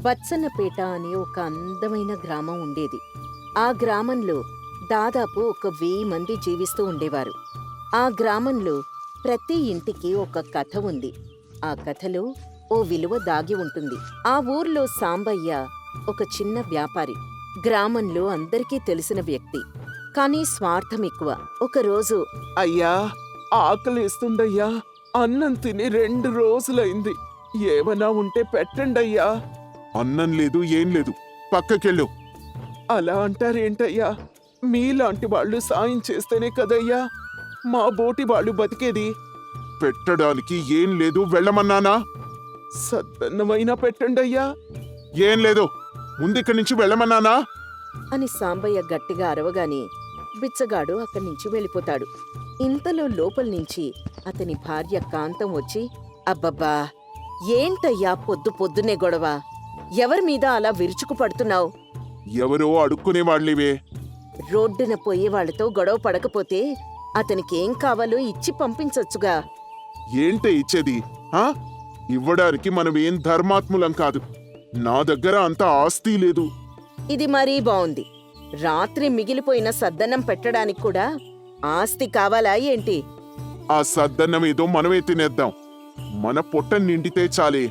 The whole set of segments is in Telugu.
బత్సన్నపేట అనే ఒక అందమైన గ్రామం ఉండేది. ఆ గ్రామంలో దాదాపు ఒక 1000 మంది జీవిస్తూ ఉండేవారు. ఆ గ్రామంలో ప్రతి ఇంటికి ఒక కథ ఉంది. ఆ కథలో ఓ విలువ దాగి ఉంటుంది. ఆ ఊర్లో సాంబయ్య ఒక చిన్న వ్యాపారి. గ్రామంలో అందరికీ తెలిసిన వ్యక్తి. కానీ స్వార్థం ఎక్కువ. ఒకరోజు అయ్యా, ఆకలేస్తుందయ్యా. అన్నం తిని 2 రోజులైంది. ఏమన్నా ఉంటే పెట్టండయ్యా. అన్నం లేదు, ఏం లేదు, పక్కకెళ్ళు. అలా అంటారేంటయ్యా? మీలాంటి వాళ్ళు సాయం చేస్తేనే కదయ్యా మా బోటి వాళ్ళు బతికేది. పెట్టడానికి ఏం లేదు, వెళ్ళమన్నానా? సద్దన్నమైనా పెట్టండయ్యా. ఏం లేదు, ముందిక్కడి నుంచి వెళ్ళమన్నానా? అని సాంబయ్య గట్టిగా అరవగానే బిచ్చగాడు అక్కడి నుంచి వెళ్ళిపోతాడు. ఇంతలో లోపల నుంచి అతని భార్య కాంతం వచ్చి, అబ్బబ్బా, ఏంటయ్యా పొద్దు పొద్దునే గొడవ? ఎవరి మీద అలా విరుచుకు పడుతున్నావు? ఎవరో అడుక్కునేవాళ్లేవే. రోడ్డున పోయేవాళ్లతో గొడవ పడకపోతే అతనికేం కావాలో ఇచ్చి పంపించొచ్చుగా. ఏంటే ఇచ్చేది? ఆ? ఇవ్వడానికి మనమేం ధర్మాత్ములం కాదు. నా దగ్గర అంత ఆస్తి లేదు. ఇది మరీ బావుంది. రాత్రి మిగిలిపోయిన సద్దన్నం పెట్టడానికి కూడా ఆస్తి కావాలా ఏంటి? ఆ సద్దన్నం ఏదో మనమే తినేద్దాం. మన పొట్ట నిండితే చాలే.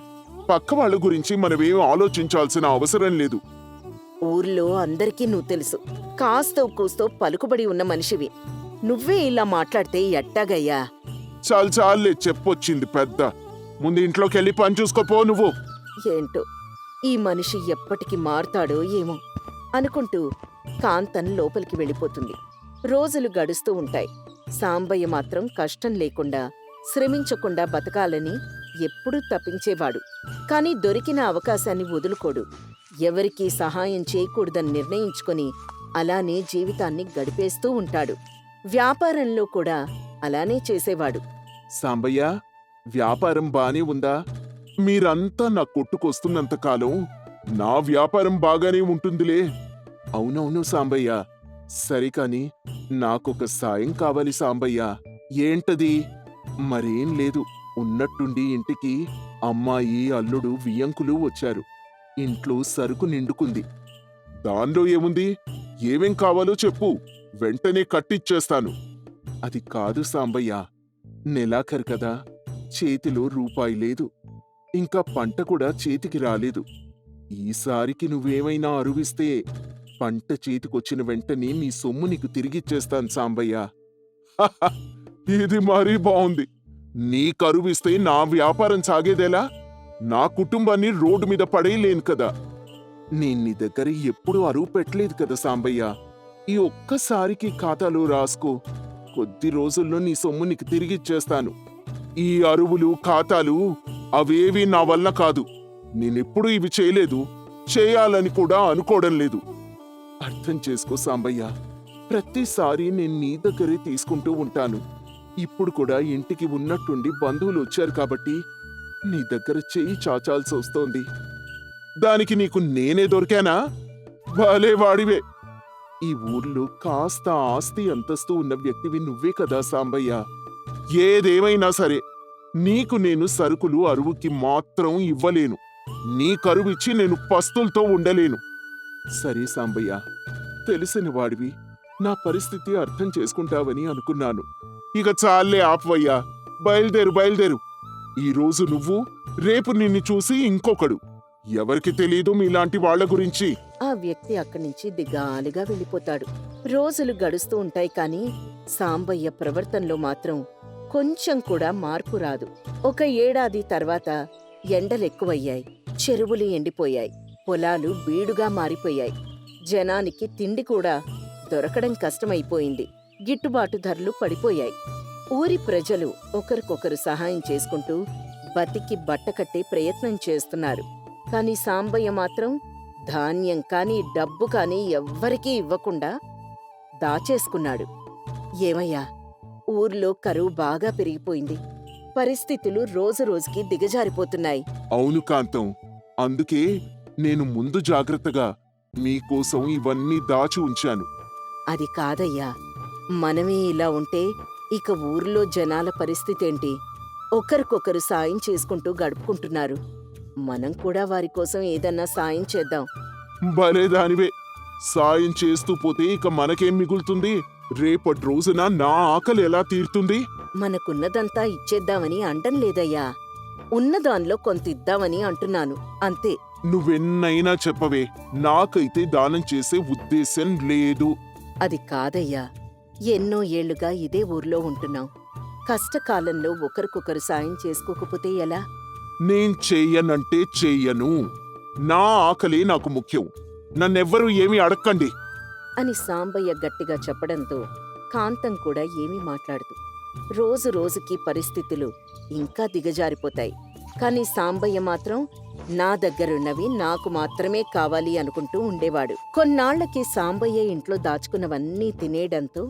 పక్క వాళ్ళ గురించి మనమేం ఆలోచించాల్సిన అవసరం లేదు. ఊర్లో అందరికీ నువ్వు తెలుసు. కాస్తో కూస్తో పలుకుబడి ఉన్న మనిషివి. నువ్వే ఇలా మాట్లాడితే ఎట్టాగయ్యా? చాలే, చెప్పొచ్చింది పెద్ద. ముందు ఇంట్లోకెళ్ళి పని చూసుకోపో నువ్వు. ఏంటో ఈ మనిషి ఎప్పటికి మారుతాడో ఏమో అనుకుంటూ కాంతన్ లోపలికి వెళ్ళిపోతుంది. రోజులు గడుస్తూ ఉంటాయి. సాంబయ్య మాత్రం కష్టం లేకుండా, శ్రమించకుండా బతకాలని ఎప్పుడూ తప్పించేవాడు. కాని దొరికిన అవకాశాన్ని వదులుకోడు. ఎవరికీ సహాయం చేయకూడదని నిర్ణయించుకొని అలానే జీవితాన్ని గడిపేస్తూ ఉంటాడు. వ్యాపారంలో కూడా అలానే చేసేవాడు. సాంబయ్య, వ్యాపారం బానే ఉందా? మీరంతా నా కొట్టుకొస్తున్నంతకాలం నా వ్యాపారం బాగానే ఉంటుందిలే. అవునవును సాంబయ్య. సరే కాని నాకొక సాయం కావాలి సాంబయ్య. ఏంటది? మరేం లేదు, ఉన్నట్టుండి ఇంటికి అమ్మాయి, అల్లుడు, వియ్యంకులు వచ్చారు. ఇంట్లో సరుకు నిండుకుంది. దానిలో ఏముంది? ఏమేం కావాలో చెప్పు, వెంటనే కట్టిచ్చేస్తాను. అది కాదు సాంబయ్య, నెలాఖరు కదా, చేతిలో రూపాయి లేదు. ఇంకా పంట కూడా చేతికి రాలేదు. ఈసారికి నువ్వేమైనా అరువిస్తే పంట చేతికొచ్చిన వెంటనే నీ సొమ్ము నీకు తిరిగిచ్చేస్తాను సాంబయ్య. ఇది మరీ బావుంది. నీ కరువిస్తే నా వ్యాపారం సాగేదేలా? నా కుటుంబాన్ని రోడ్డు మీద పడేయలేను కదా. నేను నీ దగ్గర ఎప్పుడూ అరువు పెట్టలేదు కదా సాంబయ్య. ఈ ఒక్కసారికి ఖాతాలో రాసుకో. కొద్ది రోజుల్లో నీ సొమ్ము నీకు తిరిగిచ్చేస్తాను. ఈ అరువులు, ఖాతాలు అవేవీ నా వల్ల కాదు. నేనెప్పుడూ ఇవి చేయలేదు, చేయాలని కూడా అనుకోవడం లేదు. అర్థం చేసుకో సాంబయ్య. ప్రతిసారి నేను నీ దగ్గరే తీసుకుంటూ ఉంటాను. ఇప్పుడు కూడా ఇంటికి ఉన్నట్టుండి బంధువులు వచ్చారు కాబట్టి నీ దగ్గర చెయ్యి చాచాల్సి వస్తోంది. దానికి నీకు నేనే దొరికానా? భలే వాడివే. ఈ ఊర్లో కాస్త ఆస్తి అంతస్తు ఉన్న వ్యక్తివి నువ్వే కదా సాంబయ్య. ఏదేమైనా సరే నీకు నేను సరుకులు అరువుకి మాత్రం ఇవ్వలేను. నీ కరువిచ్చి నేను పస్తులతో ఉండలేను. సరే సాంబయ్య, తెలిసిన వాడివి, నా పరిస్థితి అర్థం చేసుకుంటావని అనుకున్నాను. ఇక చాలే ఆపవయ్యా. బయలుదేరు. ఈరోజు నువ్వు, రేపు నిన్ను చూసి ఇంకొకడు. ఎవరికి తెలీదు మీలాంటి వాళ్ల గురించి. ఆ వ్యక్తి అక్కడి నుంచి దిగాలుగా వెళ్ళిపోతాడు. రోజులు గడుస్తూ ఉంటాయి. కాని సాంబయ్య ప్రవర్తనలో మాత్రం కొంచెం కూడా మార్పు రాదు. ఒక ఏడాది తర్వాత ఎండలెక్కువయ్యాయి. చెరువులు ఎండిపోయాయి. పొలాలు బీడుగా మారిపోయాయి. జనానికి తిండి కూడా దొరకడం కష్టమైపోయింది. గిట్టుబాటు ధరలు పడిపోయాయి. ఊరి ప్రజలు ఒకరికొకరు సహాయం చేసుకుంటూ బతికి బట్టకట్టే ప్రయత్నం చేస్తున్నారు. కాని సాంబయ్య మాత్రం ధాన్యం కాని, డబ్బు కాని ఎవ్వరికీ ఇవ్వకుండా దాచేసుకున్నాడు. ఏమయ్యా, ఊర్లో కరువు బాగా పెరిగిపోయింది. పరిస్థితులు రోజురోజుకి దిగజారిపోతున్నాయి. అవును కాంతం, అందుకే నేను ముందు జాగ్రత్తగా మీకోసం ఇవన్నీ దాచి ఉంచాను. అది కాదయ్యా, మనమే ఇలా ఉంటే ఇక ఊర్లో జనాల పరిస్థితేంటి? ఒకరికొకరు సాయం చేసుకుంటూ గడుపుకుంటున్నారు. మనం కూడా వారి కోసం ఏదన్నా సాయం చేద్దాం. భలే దానివే. సాయం చేస్తూ పోతే ఇక మనకేం మిగులుతుంది? రేపటి రోజున నా ఆకలి ఎలా తీరుతుంది? మనకున్నదంతా ఇచ్చేద్దామని అంటం లేదయ్యా. ఉన్నదానిలో కొంత ఇద్దామని అంటున్నాను అంతే. నువ్వెన్నైనా చెప్పవే, నాకైతే దానం చేసే ఉద్దేశం లేదు. అది కాదయ్యా, ఎన్నో ఏళ్లుగా ఇదే ఊర్లో ఉంటున్నాం. కష్టకాలంలో ఒకరికొకరు సాయం చేసుకోకపోతే ఎలా? నేను చెయ్యనంటే చెయ్యను. నా ఆకలి నాకు ముఖ్యం. నన్నెవ్వరూ ఏమీ అడక్కండి. అని సాంబయ్య గట్టిగా చెప్పడంతో కాంతం కూడా ఏమీ మాట్లాడదు. రోజు రోజుకి పరిస్థితులు ఇంకా దిగజారిపోతాయి. కాని సాంబయ్య మాత్రం నా దగ్గరున్నవి నాకు మాత్రమే కావాలి అనుకుంటూ ఉండేవాడు. కొన్నాళ్లకి సాంబయ్య ఇంట్లో దాచుకున్నవన్నీ తినేయడంతో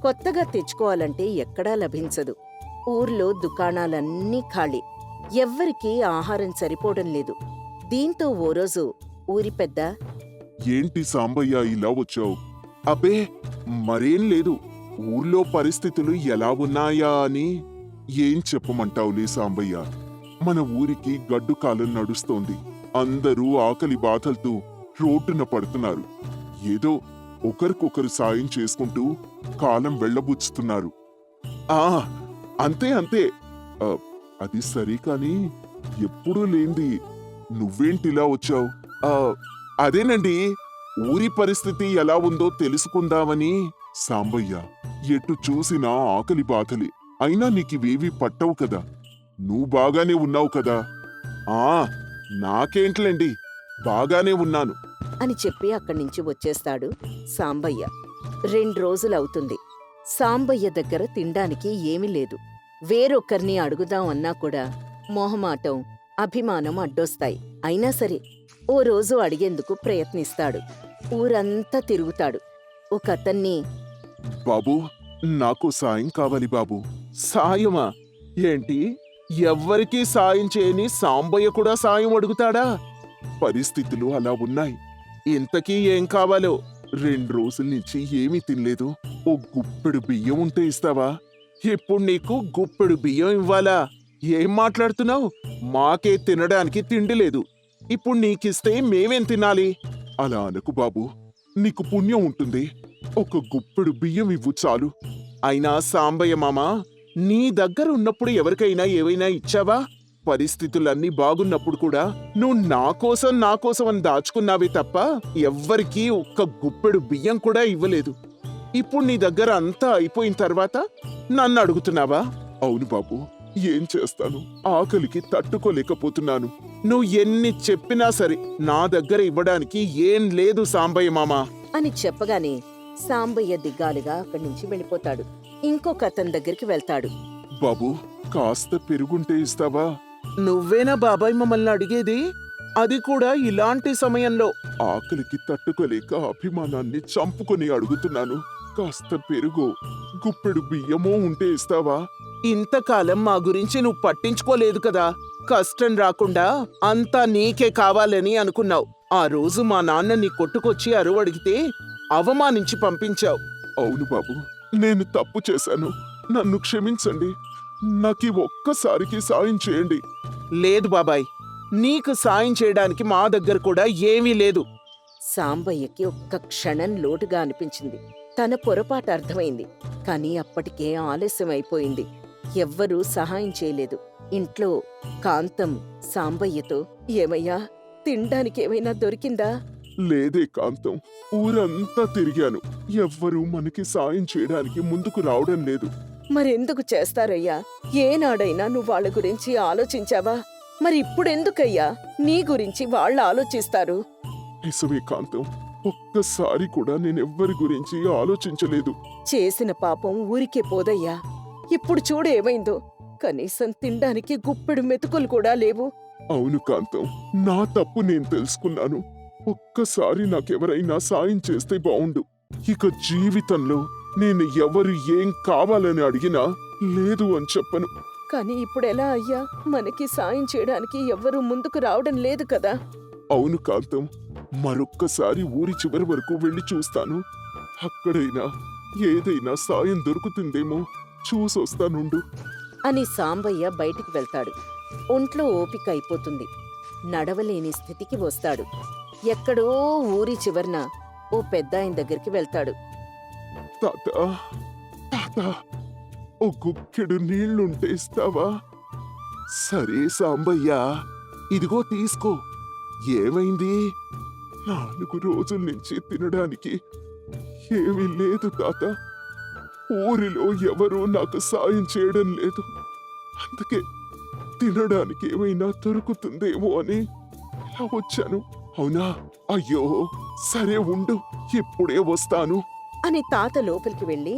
కొత్తగా తెచ్చుకోవాలంటే ఎక్కడా లభించదు. ఊర్లో దుకాణాలన్నీ ఖాళీ. ఎవ్వరికీ ఆహారం సరిపోవడం లేదు. దీంతో ఓ రోజు ఊరి పెద్ద, ఏంటి సాంబయ్య ఇలా వచ్చావు? అబ్బే, మరేం లేదు. ఊర్లో పరిస్థితులు ఎలా ఉన్నాయా అని. ఏం చెప్పమంటావులే సాంబయ్య, మన ఊరికి గడ్డు కాలం నడుస్తోంది. అందరూ ఆకలి బాధలతో రోడ్డున పడుతున్నారు. ఏదో ఒకరికొకరు సాయం చేసుకుంటూ కాలం వెళ్ళబుచ్చుతున్నారు. ఆ అంతే అంతే. ఆ, అది సరే కాని ఎప్పుడూ లేంది నువ్వేంటిలా వచ్చావు? అదేనండి, ఊరి పరిస్థితి ఎలా ఉందో తెలుసుకుందామని. సాంబయ్య, ఎటు చూసినా ఆకలి బాధలే. అయినా నీకివేవీ పట్టవు కదా. నువ్వు బాగానే ఉన్నావు కదా? నాకేంట్లేండి, బాగానే ఉన్నాను అని చెప్పి అక్కడ్నించి వచ్చేస్తాడు సాంబయ్య. 2 రోజులవుతుంది. సాంబయ్య దగ్గర తిండానికి ఏమీ లేదు. వేరొక్కరిని అడుగుదాం అన్నా కూడా మొహమాటం, అభిమానం అడ్డొస్తాయి. అయినా సరే ఓ రోజు అడిగేందుకు ప్రయత్నిస్తాడు. ఊరంతా తిరుగుతాడు. ఒకతన్ని, బాబూ, నాకు సాయం కావాలి బాబూ. సాయమా? ఏంటి, ఎవ్వరికీ సాయం చేయని సాంబయ్య కూడా సాయం అడుగుతాడా? పరిస్థితులు అలా ఉన్నాయి. ఇంతకీ ఏం కావాలో? 2 రోజుల నుంచి ఏమీ తినలేదు. ఓ గుప్పెడు బియ్యం ఉంటే ఇస్తావా? ఇప్పుడు నీకు గుప్పెడు బియ్యం ఇవ్వాలా? ఏం మాట్లాడుతున్నావు? మాకే తినడానికి తిండి లేదు. ఇప్పుడు నీకిస్తే మేమేం తినాలి? అలా అనకు బాబూ, నీకు పుణ్యం ఉంటుంది. ఒక గుప్పెడు బియ్యం ఇవ్వు చాలు. అయినా సాంబయ్య మామా, నీ దగ్గర ఉన్నప్పుడు ఎవరికైనా ఏవైనా ఇచ్చావా? పరిస్థితులన్నీ బాగున్నప్పుడు కూడా నువ్వు నా కోసం అని దాచుకున్నావే తప్ప ఎవ్వరికీ ఒక్క గుప్పెడు బియ్యం కూడా ఇవ్వలేదు. ఇప్పుడు నీ దగ్గర అంతా అయిపోయిన తర్వాత నన్ను అడుగుతున్నావా? అవును బాబూ, ఏం చేస్తాను, ఆకలికి తట్టుకోలేకపోతున్నాను. నువ్వు ఎన్ని చెప్పినా సరే నా దగ్గర ఇవ్వడానికి ఏం లేదు సాంబయ్య మామా అని చెప్పగానే సాంబయ్య దిగ్గాలుగా అక్కడి నుంచి వెళ్ళిపోతాడు. ఇంకొక అతని దగ్గరికి వెళ్తాడు. బాబూ, కాస్త పెరుగుంటే ఇస్తావా? నువ్వేనా బాబాయ్ మమ్మల్ని అడిగేది? అది కూడా ఇలాంటి సమయంలో? ఆకలికి తట్టుకోలేక అభిమానాన్ని చంపుకొని అడుగుతున్నాను. కాస్త పెరుగు, గుప్పెడు బియ్యమో ఉంటే ఇస్తావా? ఇంతకాలం మా గురించి నువ్వు పట్టించుకోలేదు కదా. కష్టం రాకుండా అంతా నీకే కావాలని అనుకున్నావు. ఆ రోజు మా నాన్న నీ కొట్టుకొచ్చి అరువు అడిగితే అవమానించి పంపించావు. అవును బాబు, నేను తప్పు చేశాను. నన్ను క్షమించండి. నాకీ ఒక్కసారికి సాయం చేయండి. లేదు బాబాయ్, నీకు సాయం చేయడానికి మా దగ్గర కూడా ఏమీ లేదు. సాంబయ్యకి ఒక్క క్షణం లోటుగా అనిపించింది. తన పొరపాటు అర్థమైంది. కాని అప్పటికే ఆలస్యమైపోయింది. ఎవ్వరూ సహాయం చేయలేదు. ఇంట్లో కాంతం సాంబయ్యతో, ఏమయ్యా, తినడానికేమైనా దొరికిందా? లేదే కాంతం, ఊరంతా తిరిగాను. ఎవ్వరూ మనకి సాయం చేయడానికి ముందుకు రావడం లేదు. మరెందుకు చేస్తారయ్యా? ఏనాడైనా నువ్వు వాళ్ళ గురించి ఆలోచించావా? మరి ఇప్పుడెందుకయ్యా నీ గురించి వాళ్ళు ఆలోచిస్తారు? నిజమే కాంతం, ఒక్కసారి కూడా నేనెవ్వరి గురించి ఆలోచించలేదు. చేసిన పాపం ఊరికే పోదయ్యా. ఇప్పుడు చూడు ఏమైందో. కనీసం తినడానికి గుప్పెడు మెతుకులు కూడా లేవు. అవును కాంతం, నా తప్పు నేను తెలుసుకున్నాను. ఒక్కసారి నాకెవరైనా సాయం చేస్తే బావుండు. ఇక జీవితంలో నేను ఎవరు ఏం కావాలని అడిగినా లేదు అని చెప్పను. కాని ఇప్పుడెలా అయ్యా? మనకి సాయం చేయడానికి ఎవ్వరూ ముందుకు రావడం లేదు కదా. అవును కాంతం, మరొక్కసారి ఊరి చివరి వరకు వెళ్ళి చూస్తాను. అక్కడైనా ఏదైనా సాయం దొరుకుతుందేమో చూసొస్తానుండు అని సాంబయ్య బయటికి వెళ్తాడు. ఒంట్లో ఓపిక అయిపోతుంది. నడవలేని స్థితికి వస్తాడు. ఎక్కడో ఊరి చివర్న ఓ పెద్దాయన దగ్గరికి వెళ్తాడు. తాత తాత ఓ గుక్కెడు నీళ్లుంటే ఇస్తావా? సరే సాంబయ్య, ఇదిగో తీసుకో. ఏమైంది? 4 రోజుల నుంచి తినడానికి ఏమీ లేదు తాత. ఊరిలో ఎవరూ నాకు సాయం చేయడం లేదు. అందుకే తినడానికి ఏమైనా దొరుకుతుందేమో అని ఇలా వచ్చాను. అవునా? అయ్యో, సరే ఉండు, ఇప్పుడే వస్తాను. అని తాత లోపలికి వెళ్లి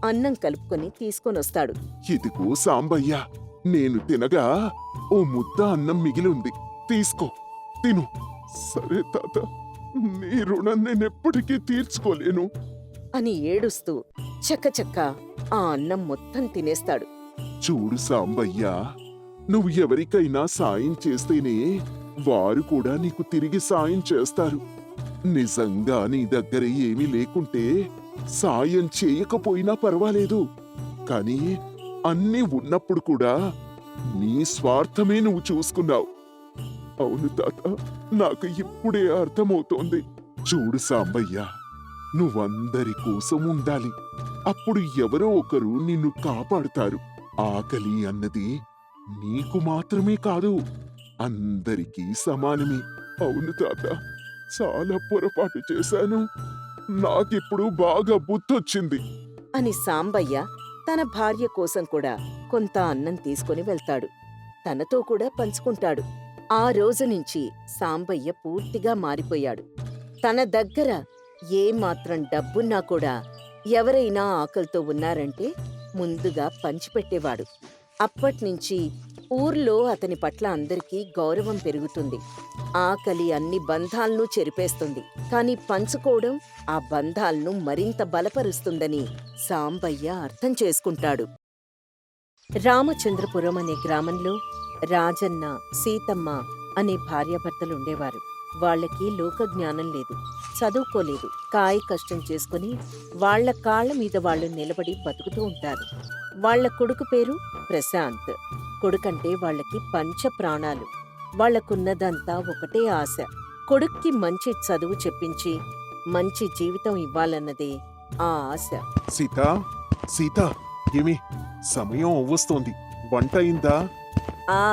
అన్నం కలుపుకొని తీసుకొనొస్తాడు. ఇదిగో సాంబయ్య, నేను తినగా ఓ ముద్ద అన్నం మిగిలింది. తీసుకో, తిను. సరే తాత, నీ రుణం నేనెప్పటికీ తీర్చుకోలేను. అని ఏడుస్తూ చక్కచక్క ఆ అన్నం మొత్తం తినేస్తాడు. చూడు సాంబయ్య, నువ్వు ఎవరికైనా సాయం చేస్తేనే వారు కూడా నీకు తిరిగి సాయం చేస్తారు. నిజంగా నీ దగ్గర ఏమీ లేకుంటే సాయం చేయకపోయినా పర్వాలేదు, కానీ అన్నీ ఉన్నప్పుడు కూడా నీ స్వార్థమే నువ్వు చూసుకున్నావు. అవును తాత, నాకు ఇప్పుడే అర్థమవుతోంది. చూడు సాంబయ్య, నువ్వందరి కోసం ఉండాలి. అప్పుడు ఎవరో ఒకరు నిన్ను కాపాడుతారు. ఆకలి అన్నది నీకు మాత్రమే కాదు, అందరికీ సమానమే. అవును తాత, చాలా పొరపాటు చేశాను. నాకిప్పుడు బాగా బుద్ధొచ్చింది. అని సాంబయ్య తన భార్య కోసం కూడా కొంత అన్నం తీసుకుని వెళ్తాడు. తనతో కూడా పంచుకుంటాడు. ఆ రోజు నుంచి సాంబయ్య పూర్తిగా మారిపోయాడు. తన దగ్గర ఏమాత్రం డబ్బున్నా కూడా ఎవరైనా ఆకలితో ఉన్నారంటే ముందుగా పంచిపెట్టేవాడు. అప్పట్నుంచి ఊర్లో అతని పట్ల అందరికీ గౌరవం పెరుగుతుంది. ఆకలి అన్ని బంధాలను చెరిపేస్తుంది, కాని పంచుకోవడం ఆ బంధాలను మరింత బలపరుస్తుందని సాంబయ్య అర్థం చేసుకుంటాడు. రామచంద్రపురం అనే గ్రామంలో రాజన్న, సీతమ్మ అనే భార్యాభర్తలుండేవారు. వాళ్ళకి లోకజ్ఞానం లేదు, చదువుకోలేదు. కాయ కష్టం చేసుకుని వాళ్ల కాళ్ల మీద వాళ్ళు నిలబడి బతుకుతూ ఉంటారు. వాళ్ల కొడుకు పేరు ప్రశాంత్. కొడుకంటే వాళ్ళకి పంచ ప్రాణాలు. వాళ్లకున్నదంతా ఒకటే ఆశ, కొడుక్కి మంచి చదువు చెప్పించి మంచి జీవితం ఇవ్వాలన్నదే ఆ ఆశ. సీత, సీత, ఏమి సమయం అవ్వస్తోంది, వంట అయిందా? ఆ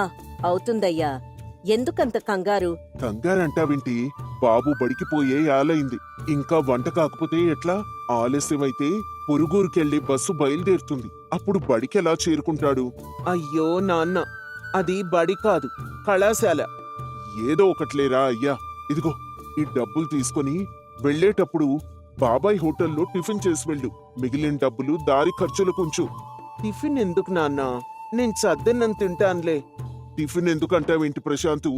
అవుతుందయ్యా, ఎందుకంత కంగారు? కంగారంటావేంటి? బాబు బడికి పోయే యాలైంది, ఇంకా వంట కాకపోతే ఎట్లా? ఆలస్యమైతే పొరుగురికెళ్లి బస్సు బయలుదేరుతుంది. అప్పుడు బడికెలా చేరుకుంటాడు? అయ్యో నాన్న, అది బడి కాదు, కళాశాల. ఏదో ఒకట్లేరా అయ్యా. ఇదిగో ఈ డబ్బులు తీసుకొని వెళ్ళేటప్పుడు బాబాయ్ హోటల్లో టిఫిన్ చేసి వెళ్ళు. మిగిలిన డబ్బులు దారి ఖర్చులకుంచు. టిఫిన్ ఎందుకు నాన్న, నేను చద్దన్నం తింటానులే. టిఫిన్ ఎందుకంటావేంటి ప్రశాంతు?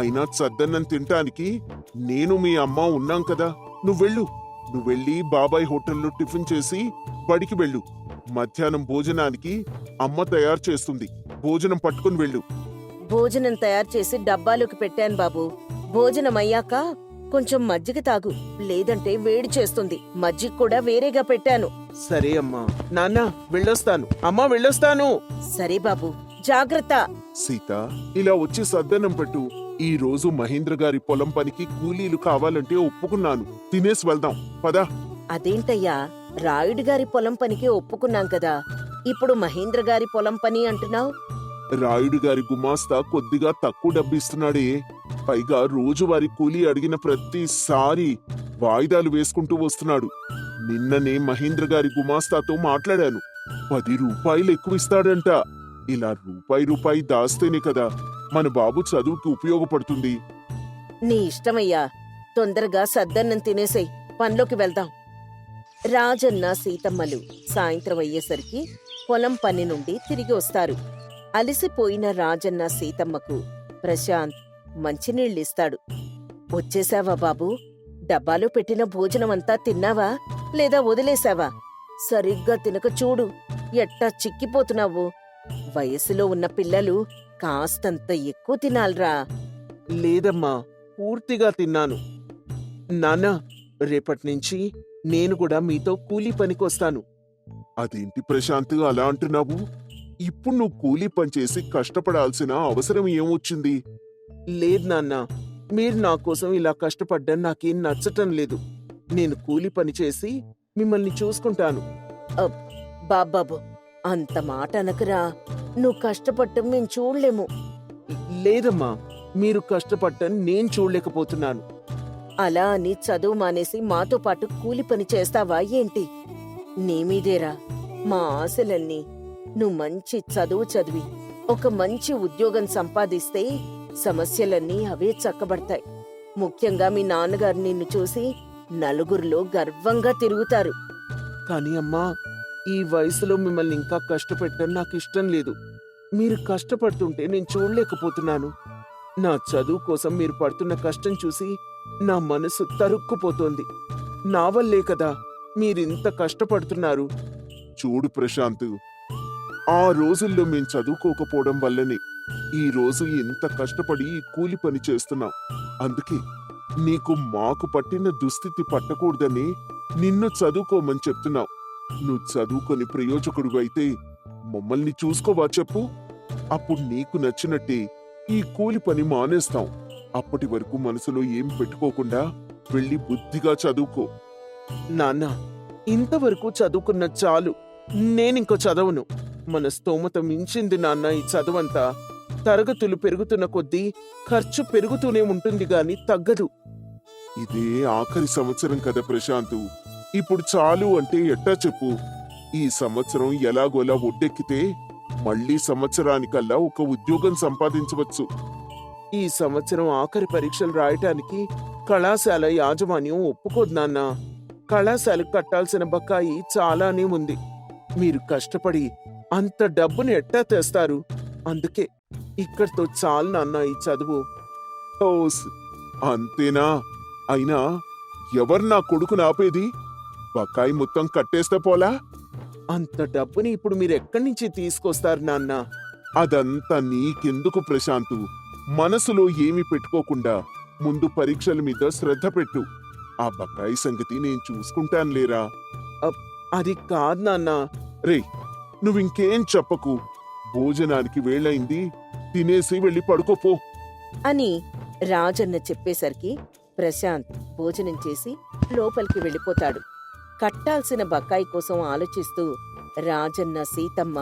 అయినా చద్దన్నం తింటానికి నేను మీ అమ్మ ఉన్నాం కదా. నువ్వెళ్ళి బాబాయ్ హోటల్లో టిఫిన్ చేసి బడికి వెళ్ళు. మధ్యాహ్నం భోజనానికి అమ్మ తయారు చేస్తుంది, భోజనం పట్టుకుని వెళ్ళు. భోజనం తయారు చేసి డబ్బాలోకి పెట్టాను బాబు. భోజనం అయ్యాక కొంచెం మజ్జిగ తాగు, లేదంటే వేడి చేస్తుంది. మజ్జిగ కూడా వేరేగా పెట్టాను. సరే అమ్మా. నాన్న వెళ్ళొస్తాను. అమ్మా వెళ్ళొస్తాను. సరే బాబు, జాగ్రత్త. సీత, ఇలా వచ్చి సద్దన్నం పెట్టు. ఈ రోజు మహేంద్ర గారి పొలం పనికి కూలీలు కావాలంటే ఒప్పుకున్నాను. తినేసి వెళ్దాం పదా. అదేంటయ్యా, రాయుడు గారి పొలం పనికి ఒప్పుకున్నాం కదా, ఇప్పుడు మహేంద్ర గారి పొలం పని అంటున్నావు? రాయుడు గారి గుమాస్తా కొద్దిగా తక్కువ డబ్బిస్తున్నాడే. పైగా రోజువారి కూలీ అడిగిన ప్రతిసారి వాయిదాలు వేసుకుంటూ వస్తున్నాడు. నిన్ననే మహేంద్ర గారి గుమాస్తాతో మాట్లాడాను. 10 రూపాయలు ఎక్కువ ఇస్తాడంట. ఇలా రూపాయి దాస్తేనే కదా మన బాబు చదువుకి ఉపయోగపడుతుంది. నీ ఇష్టమయ్యా, తొందరగా సద్దన్నం తినేసేయ్, పనిలోకి వెళ్దాం. రాజన్న, సీతమ్మలు సాయంత్రం అయ్యేసరికి పొలం పని నుండి తిరిగి వస్తారు. అలసిపోయిన రాజన్న సీతమ్మకు ప్రశాంత్ మంచినీళ్ళిస్తాడు. వచ్చేశావా బాబూ? డబ్బాలో పెట్టిన భోజనమంతా తిన్నావా, లేదా వదిలేశావా? సరిగ్గా తినక చూడు, ఎట్టా చిక్కిపోతున్నావు. వయసులో ఉన్న పిల్లలు కాస్తంత ఎక్కువ తినాల్రా. లేదమ్మా, పూర్తిగా తిన్నాను. నాన్న, రేపట్నుంచి నేను కూడా మీతో కూలీ పనికొస్తాను. అదేంటి ప్రశాంత్ అలా అంటున్నావు? ఇప్పుడు నువ్వు కూలీ పనిచేసి కష్టపడాల్సిన అవసరం ఏమొచ్చింది? లేదు నాన్న, మీరు నా కోసం ఇలా కష్టపడ్డం నాకేం నచ్చటం లేదు. నేను కూలి పని చేసి మిమ్మల్ని చూసుకుంటాను. బాబాబు, అంత మాట అనకరా. నువ్వు కష్టపడటం మేము చూడలేము. లేదమ్మా, మీరు కష్టపడటం నేను చూడలేకపోతున్నాను. అలా అని చదువు మానేసి మాతో పాటు కూలి పని చేస్తావా ఏంటి? నీమీదేరా మా ఆశలన్నీ. నువ్వు మంచి చదువు చదివి ఒక మంచి ఉద్యోగం సంపాదిస్తే సమస్యలన్నీ అవే చక్కబడతాయి. ముఖ్యంగా మీ నాన్నగారు నిన్ను చూసి నలుగురిలో గర్వంగా తిరుగుతారు. కాని అమ్మా, ఈ వయసులో మిమ్మల్ని ఇంకా కష్టపెట్టడం నాకు ఇష్టం లేదు. మీరు కష్టపడుతుంటే నేను చూడలేకపోతున్నాను. నా చదువు కోసం మీరు పడుతున్న కష్టం చూసి నా మనసు తరుక్కుపోతోంది. నా వల్లే కదా మీరింత కష్టపడుతున్నారు. చూడు ప్రశాంత్, ఆ రోజుల్లో మేం చదువుకోకపోవడం వల్లనే ఈ రోజు ఇంత కష్టపడి ఈ కూలి పని చేస్తున్నాం. అందుకే నీకు మాకు పట్టిన దుస్థితి పట్టకూడదని నిన్ను చదువుకోమని చెప్తున్నాం. నువ్వు చదువుకొని ప్రయోజకుడివైతే మమ్మల్ని చూసుకోవా చెప్పు? అప్పుడు నీకు నచ్చినట్టే ఈ కూలి పని మానేస్తాం. అప్పటి వరకు మనసులో ఏం పెట్టుకోకుండా వెళ్ళి బుద్ధిగా చదువుకో. నాన్న, ఇంతవరకు చదువుకున్న చాలు. నేనింకో చదవను. మన స్తోమత మించింది నాన్న ఈ చదువంతా. తరగతులు పెరుగుతున్న కొద్దీ ఖర్చు పెరుగుతూనే ఉంటుంది గాని తగ్గదు. ఇదే ఆఖరి సంవత్సరం కదా ప్రశాంతు. ఇప్పుడు చాలు అంటే ఎట్టా చెప్పు? ఈ సంవత్సరం ఎలాగోలా ఒడ్డెక్కితే మళ్ళీ సంవత్సరానికల్లా ఒక ఉద్యోగం సంపాదించవచ్చు. ఈ సంవత్సరం ఆఖరి పరీక్షలు రాయటానికి కళాశాల యాజమాన్యం ఒప్పుకోదు నాన్న. కళాశాలకు కట్టాల్సిన బకాయి చాలానే ఉంది. మీరు కష్టపడి అంత డబ్బుని ఎట్టా తెస్తారు? అందుకే ఇక్కడితో చాలు నాన్న ఈ చదువు. ఓస్, అంతేనా? అయినా ఎవరు నా కొడుకుని ఆపేది? బకాయి మొత్తం కట్టేస్తే పోలా? అంత డబ్బుని ఇప్పుడు మీరు ఎక్కడి నుంచి తీసుకొస్తారు నాన్న? అదంతా నీకెందుకు ప్రశాంతు? మనసులో ఏమీ పెట్టుకోకుండా ముందు పరీక్షల మీద శ్రద్ధ పెట్టు. ఆ బకాయి సంగతి నేను చూసుకుంటానులేరా. అది కాదు నాన్న. రే, నువ్వింకేం చెప్పకు. భోజనానికి వేళయింది, తినేసి వెళ్ళి పడుకోపో అని రాజన్న చెప్పేసరికి ప్రశాంత్ భోజనం చేసి లోపలికి వెళ్ళిపోతాడు. కట్టాల్సిన బకాయి కోసం ఆలోచిస్తూ రాజన్న, సీతమ్మ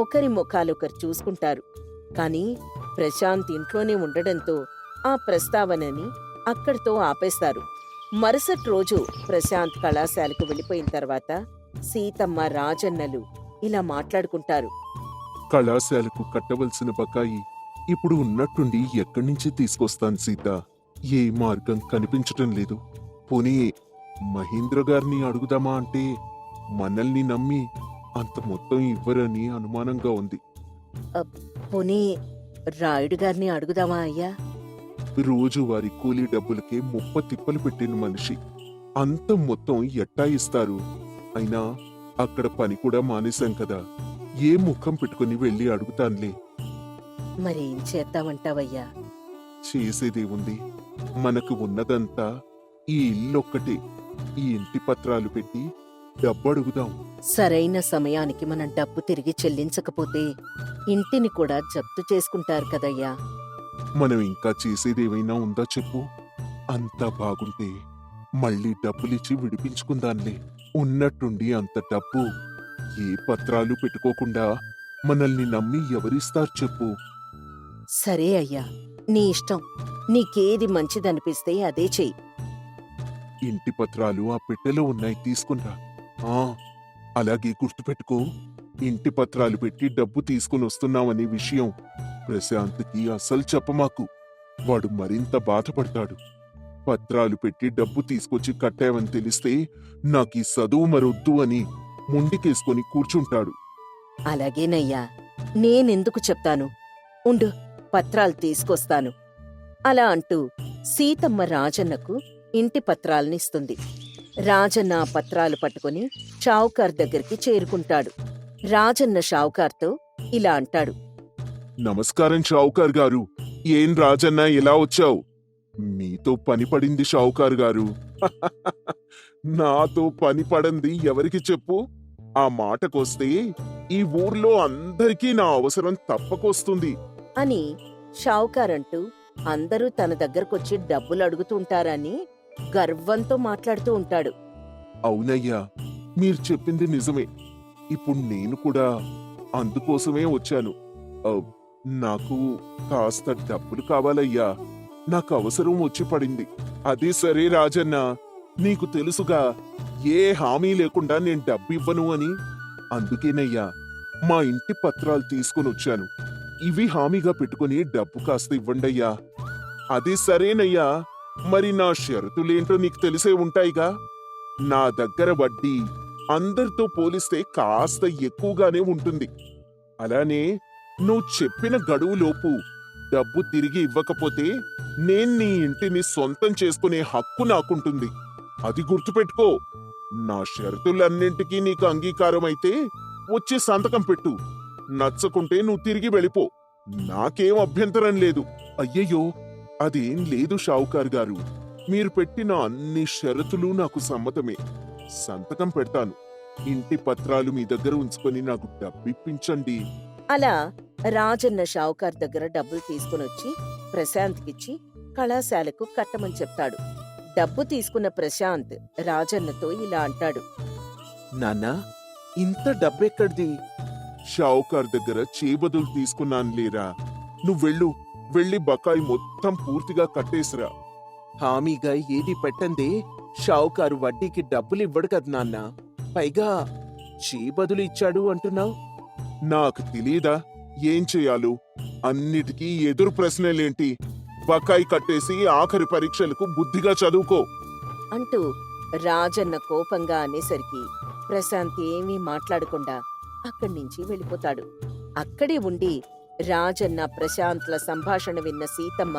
ఒకరి ముఖాలొకరు చూసుకుంటారు. కాని ప్రశాంత్ ఇంట్లోనే ఉండడంతో ఆ ప్రస్తావనని అక్కడితో ఆపేస్తారు. మరుసటి రోజు ప్రశాంత్ కళాశాలకు వెళ్ళిపోయిన తర్వాత సీతమ్మ, రాజన్నలు ఇలా మాట్లాడుకుంటారు. కళాశాలకు కట్టవలసిన బకాయి ఇప్పుడు ఉన్నట్టుండి ఎక్కడి నుంచి తీసుకొస్తాను సీత? ఏ మార్గం కనిపించటం లేదు. పోనీ మహేంద్ర గారిని అడుగుదామా అంటే మనల్ని నమ్మి అంత మొత్తం ఇవ్వరని అనుమానంగా ఉంది. పోనీ రాయుడు గారిని అడుగుదామా అయ్యా? రోజువారి కూలీ డబ్బులకే తిప్పలు పెట్టిన మనిషి అంత మొత్తం ఎట్టా ఇస్తారు? అయినా అక్కడ పని కూడా మానేశాం కదా, ఏ ముఖం పెట్టుకుని వెళ్ళి అడుగుతానులే. మరేం చేద్దామంటావయ్యా? చేసేదేముంది? మనకు ఉన్నదంతా ఈ ఇల్లొక్కటే. ఈ ఇంటి పత్రాలు పెట్టి డబ్బు అడుగుదాం. సరైన సమయానికి మనం డబ్బు తిరిగి చెల్లించకపోతే ఇంటిని కూడా జప్తు చేసుకుంటారు కదయ్యా. మనం ఇంకా చేసేదేమైనా ఉందా చెప్పు? అంతా బాగుంటే మళ్ళీ డబ్బులిచ్చి విడిపించుకుందాంలే. ఉన్నట్టుండి అంత డబ్బు ఏ పత్రాలు పెట్టుకోకుండా మనల్ని నమ్మి ఎవరిస్తారు చెప్పు? సరే అయ్యా, నీ ఇష్టం. నీకేది మంచిదనిపిస్తే అదే చెయ్యి. ఇంటి పత్రాలు ఆ పెట్టెలో ఉన్నాయి, తీసుకున్నా. అలాగే గుర్తుపెట్టుకో, ఇంటి పత్రాలు పెట్టి డబ్బు తీసుకుని వస్తున్నామనే విషయం ప్రశాంత్కి అసలు చెప్పమాకు. వాడు మరింత బాధపడతాడు. పత్రాలు పెట్టి డబ్బు తీసుకొచ్చి కట్టావని తెలిస్తే నాకీ చదువు మరొద్దు అని ముండికేసుకొని కూర్చుంటాడు. అలాగేనయ్యా, నేనెందుకు చెప్తాను. ఉండు, పత్రాలు తీసుకొస్తాను. అలా అంటూ సీతమ్మ రాజన్నకు ఇంటి పత్రాలనిస్తుంది. రాజన్న ఆ పత్రాలు పట్టుకుని షావుకార్ దగ్గరికి చేరుకుంటాడు. రాజన్న షావుకార్తో ఇలా అంటాడు. నమస్కారం షావుకార్ గారు. ఏం రాజన్న ఇలా వచ్చావు? మీతో పని పడింది షావుకార్ గారు. నాతో పని పడంది ఎవరికి చెప్పు? ఆ మాటకొస్తే ఈ ఊర్లో అందరికీ నా అవసరం తప్పకొస్తుంది అని షావుకార్ అంటూ అందరూ తన దగ్గరకొచ్చి డబ్బులు అడుగుతుంటారని గర్వంతో మాట్లాడుతూ ఉంటాడు. అవునయ్యా, మీరు చెప్పింది నిజమే. ఇప్పుడు నేను కూడా అందుకోసమే వచ్చాను. ఆ, నాకు కాస్త డబ్బులు కావాలయ్యా. నాకు అవసరం వచ్చి పడింది. అది సరే రాజన్న, నీకు తెలుసుగా ఏ హామీ లేకుండా నేను డబ్బు ఇవ్వను అని. అందుకేనయ్యా మా ఇంటి పత్రాలు తీసుకొని వచ్చాను. ఇవి హామీగా పెట్టుకుని డబ్బు కాస్త ఇవ్వండయ్యా. అది సరేనయ్యా, మరి నా షరతులేంటో నీకు తెలిసే ఉంటాయిగా. నా దగ్గర వడ్డీ అందరితో పోలిస్తే కాస్త ఎక్కువగానే ఉంటుంది. అలానే నువ్వు చెప్పిన గడువులోపు డబ్బు తిరిగి ఇవ్వకపోతే నేను నీ ఇంటిని సొంతం చేసుకునే హక్కు నాకుంటుంది. అది గుర్తుపెట్టుకో. నా షరతులన్నింటికీ నీకు అంగీకారం అయితే వచ్చి సంతకం పెట్టు. నచ్చకుంటే నువ్వు తిరిగి వెళ్ళిపో. నాకేం అభ్యంతరం లేదు. అయ్యయ్యో, అదేం లేదు షావుకారు గారు. మీరు పెట్టిన అన్ని షరతులు నాకు సమ్మతమే. సంతకం పెడతాను. ఇంటి పత్రాలు మీ దగ్గర ఉంచుకొని నాకు డబ్బిప్పించండి. అలా రాజన్న షావుకార్ దగ్గర డబ్బులు తీసుకునొచ్చి ప్రశాంత్కిచ్చి కళాశాలకు కట్టమని చెప్తాడు. డబ్బు తీసుకున్న ప్రశాంత్ రాజన్నతో ఇలా అంటాడు. నాన్నా, ఇంత డబ్బెక్కడిది? షావుకార్ దగ్గర చేబదులు తీసుకున్నాను లేరా. నువ్వెళ్ళు, వెళ్ళి బకాయి మొత్తం పూర్తిగా కట్టేసిరా. హామీగా ఏది పెట్టందే షావుకారు వడ్డీకి డబ్బులు ఇవ్వడు కదా నాన్నా. పైగా బదులు ఇచ్చాడు అంటున్నావు. నాకు తెలీదా ఏం చెయ్యాలో? అన్నిటికీ ఎదురు ప్రశ్నలేంటి? బకాయి కట్టేసి ఆఖరి పరీక్షలకు బుద్ధిగా చదువుకో అంటూ రాజన్న కోపంగా అనేసరికి ప్రశాంత్ ఏమీ మాట్లాడకుండా అక్కడి నుంచి వెళ్ళిపోతాడు. అక్కడే ఉండి రాజన్న ప్రశాంత్ల సంభాషణ విన్న సీతమ్మ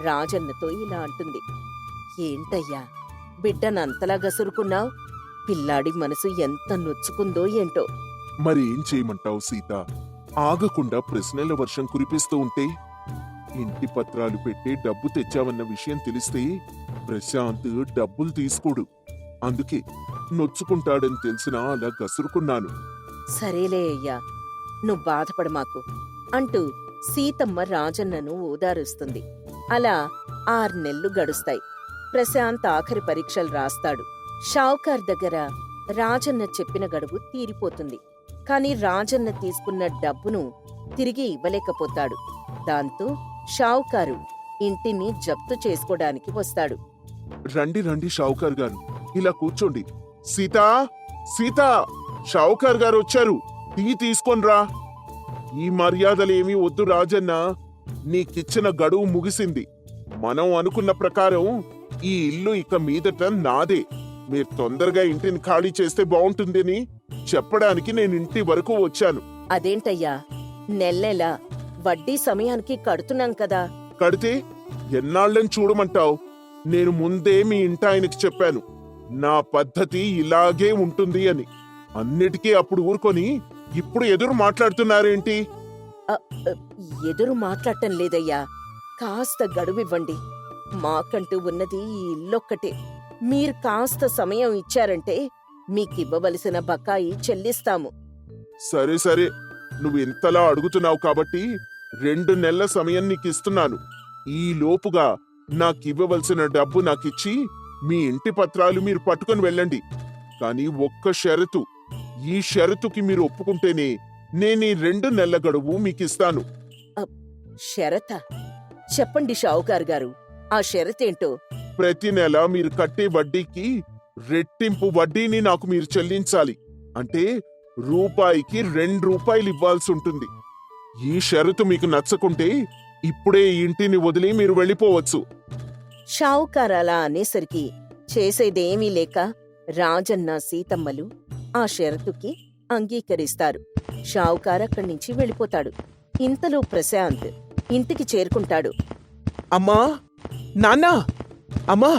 రాజన్నతో ఇలా అంటుంది. ఏంటయ్యా, బిడ్డనంతలా గసురుకున్నావ్? పిల్లాడి మనసు ఎంత నొచ్చుకుందో ఏంటో. మరి ఏం చేయమంటావు సీత? ఆగకుండా ప్రశ్నల వర్షం కురిపిస్తూ ఉంటే ఇంటి పత్రాలు పెట్టి డబ్బు తెచ్చావన్న విషయం తెలిస్తే ప్రశాంత్ డబ్బులు తీసుకోడు. అందుకే నొచ్చుకుంటాడని తెలిసినా అలా గసురుకున్నాను. సరేలే అయ్యా, నువ్వు బాధపడమాకు అంటూ సీతమ్మ రాజన్నను ఓదారుస్తుంది. అలా 6 నెలలు గడుస్తాయి. ప్రశాంత్ ఆఖరి పరీక్షలు రాస్తాడు. షావుకార్ దగ్గర రాజన్న చెప్పిన గడువు తీరిపోతుంది. కాని రాజన్న తీసుకున్న డబ్బును తిరిగి ఇవ్వలేకపోతాడు. దాంతో షావుకారు ఇంటిని జప్తు చేసుకోడానికి వస్తాడు. రండి రండి షావుకార్ గారు, ఇలా కూర్చోండి. సీతా, సీతా, షావుకార్ గారు వచ్చారు, టీ తీసుకొనిరా. ఈ మర్యాదలేమీ వద్దు రాజన్న. నీకిచ్చిన గడువు ముగిసింది. మనం అనుకున్న ప్రకారం ఈ ఇల్లు ఇక మీదట నాదే. మీరు తొందరగా ఇంటిని ఖాళీ చేస్తే బావుంటుందని చెప్పడానికి నేను ఇంటి వరకు వచ్చాను. అదేంటయ్యా, నెలెలా వడ్డీ సమయానికి కడుతున్నాం కదా. కడితే ఎన్నాళ్ళని చూడమంటావు? నేను ముందే మీ ఇంటాయనకి చెప్పాను, నా పద్ధతి ఇలాగే ఉంటుంది అని. అన్నిటికీ అప్పుడు ఊరుకొని ఇప్పుడు ఎదురు మాట్లాడుతున్నారేంటి? అ, అ, ఎదురు మాట్లాడటం లేదయ్యా, కాస్త గడువివ్వండి. మాకంటూ ఉన్నది ఈ ఇల్లొక్కటే. మీరు కాస్త సమయం ఇచ్చారంటే మీకివ్వవలసిన బకాయి చెల్లిస్తాము. సరే సరే, నువ్వు ఇంతలా అడుగుతున్నావు కాబట్టి 2 నెలల సమయం నీకిస్తున్నాను. ఈ లోపుగా నాకివ్వవలసిన డబ్బు నాకిచ్చి మీ ఇంటి పత్రాలు మీరు పట్టుకొని వెళ్ళండి. కాని ఒక్క షరతు. ఈ షరతుకి మీరు ఒప్పుకుంటేనే నేను ఈ 2 నెలల గడువు మీకిస్తాను. షరతా? చెప్పండి షావుకారు గారు, ఆ షరతేంటో. ప్రతి నెల మీరు కట్టే వడ్డీకి రెట్టింపు వడ్డీని నాకు మీరు చెల్లించాలి. అంటే రూపాయికి 2 రూపాయలు ఇవ్వాల్సి ఉంటుంది. ఈ షరతు మీకు నచ్చకుంటే ఇప్పుడే ఈ ఇంటిని వదిలి మీరు వెళ్ళిపోవచ్చు. షావుకారు అలా అనేసరికి చేసేదేమీ లేక రాజన్న సీతమ్మలు ఆ షరతుకి అంగీకరిస్తారు. షావుకారు అక్కడి నుంచి వెళ్ళిపోతాడు. ఇంతలో ప్రశాంత్ ఇంటికి చేరుకుంటాడు. అమ్మా, నాన్నా, అమ్మా,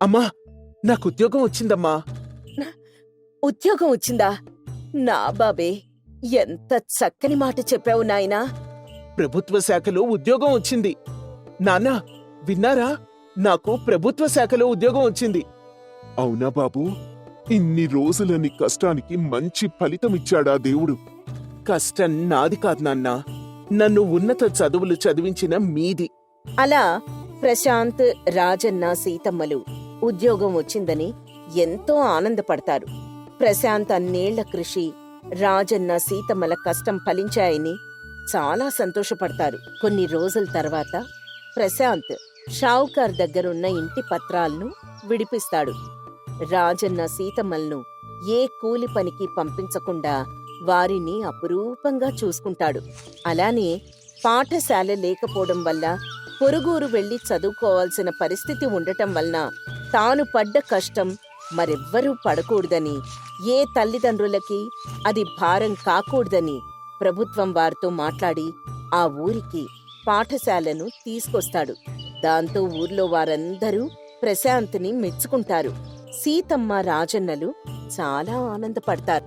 అమ్మా, నాకు ఉద్యోగం వచ్చిందమ్మా. ఉద్యోగం వచ్చిందా? నా బాబే, ఎంత చక్కని మాట చెప్పావు నాయనా. ప్రభుత్వ శాఖలో ఉద్యోగం వచ్చింది. నాన్నా, విన్నారా? నాకు ప్రభుత్వ శాఖలో ఉద్యోగం వచ్చింది. అవునా బాబూ? ఇన్ని రోజుల నీ కష్టానికి మంచి ఫలితమిచ్చాడా దేవుడు? కష్టం నాది కాదు నాన్నా, నన్ను ఉన్నత చదువులు చదివించిన మీది. అలా ప్రశాంత్, రాజన్న, సీతమ్మలు ఉద్యోగం వచ్చిందని ఎంతో ఆనందపడతారు. ప్రశాంత్ అన్నేళ్ల కృషి, రాజన్న, సీతమ్మల కష్టం ఫలించాయని చాలా సంతోషపడతారు. కొన్ని రోజుల తర్వాత ప్రశాంత్ షావుకార్ దగ్గరున్న ఇంటి పత్రాలను విడిపిస్తాడు. రాజన్న, సీతమ్మలను ఏ కూలి పనికి పంపించకుండా వారిని అపురూపంగా చూసుకుంటాడు. అలానే పాఠశాల లేకపోవడం వల్ల పొరుగురు వెళ్లి చదువుకోవాల్సిన పరిస్థితి ఉండటం వలన తాను పడ్డ కష్టం మరెవ్వరూ పడకూడదని, ఏ తల్లిదండ్రులకి అది భారం కాకూడదని ప్రభుత్వం వారితో మాట్లాడి ఆ ఊరికి పాఠశాలను తీసుకొస్తాడు. దాంతో ఊర్లో వారందరూ ప్రశాంత్ని మెచ్చుకుంటారు. సీతమ్మ, రాజన్నలు చాలా ఆనందపడతారు.